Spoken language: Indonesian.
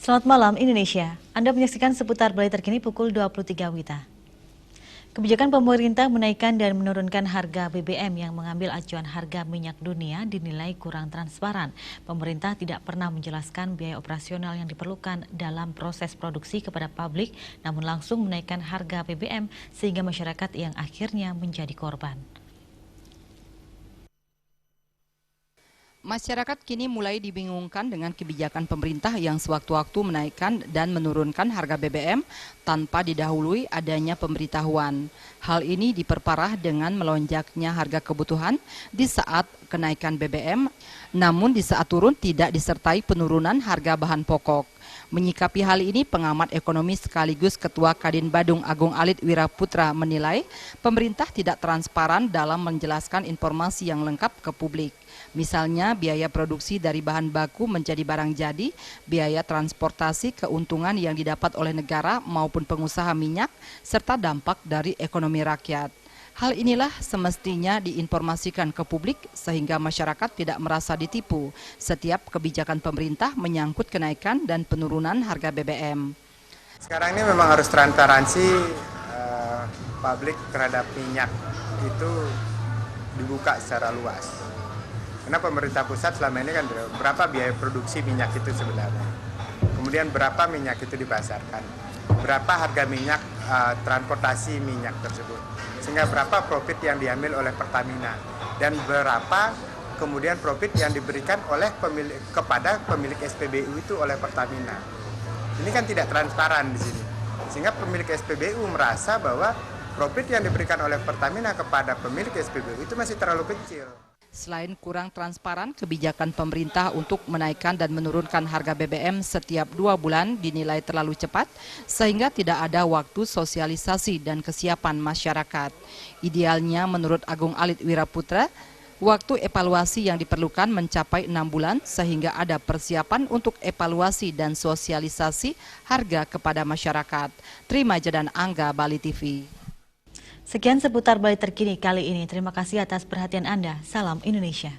Selamat malam Indonesia. Anda menyaksikan seputar berita terkini pukul 23 WITA. Kebijakan pemerintah menaikkan dan menurunkan harga BBM yang mengambil acuan harga minyak dunia dinilai kurang transparan. Pemerintah tidak pernah menjelaskan biaya operasional yang diperlukan dalam proses produksi kepada publik, namun langsung menaikkan harga BBM sehingga masyarakat yang akhirnya menjadi korban. Masyarakat kini mulai dibingungkan dengan kebijakan pemerintah yang sewaktu-waktu menaikkan dan menurunkan harga BBM tanpa didahului adanya pemberitahuan. Hal ini diperparah dengan melonjaknya harga kebutuhan di saat kenaikan BBM, namun di saat turun tidak disertai penurunan harga bahan pokok. Menyikapi hal ini, pengamat ekonomi sekaligus Ketua Kadin Badung Agung Alit Wiraputra menilai pemerintah tidak transparan dalam menjelaskan informasi yang lengkap ke publik. Misalnya biaya produksi dari bahan baku menjadi barang jadi, biaya transportasi, keuntungan yang didapat oleh negara maupun pengusaha minyak, serta dampak dari ekonomi rakyat. Hal inilah semestinya diinformasikan ke publik sehingga masyarakat tidak merasa ditipu setiap kebijakan pemerintah menyangkut kenaikan dan penurunan harga BBM. Sekarang ini memang harus transparansi publik terhadap minyak itu dibuka secara luas. Karena pemerintah pusat selama ini kan berapa biaya produksi minyak itu sebenarnya. Kemudian berapa minyak itu dipasarkan. Berapa harga minyak transportasi minyak tersebut. Sehingga berapa profit yang diambil oleh Pertamina dan berapa kemudian profit yang diberikan oleh kepada pemilik SPBU itu oleh Pertamina. Ini kan tidak transparan di sini. Sehingga pemilik SPBU merasa bahwa profit yang diberikan oleh Pertamina kepada pemilik SPBU itu masih terlalu kecil. Selain kurang transparan, kebijakan pemerintah untuk menaikkan dan menurunkan harga BBM setiap 2 bulan dinilai terlalu cepat, sehingga tidak ada waktu sosialisasi dan kesiapan masyarakat. Idealnya menurut Agung Alit Wiraputra, waktu evaluasi yang diperlukan mencapai 6 bulan, sehingga ada persiapan untuk evaluasi dan sosialisasi harga kepada masyarakat. Terima Jadan Angga, Bali TV. Sekian seputar berita terkini kali ini. Terima kasih atas perhatian Anda. Salam Indonesia.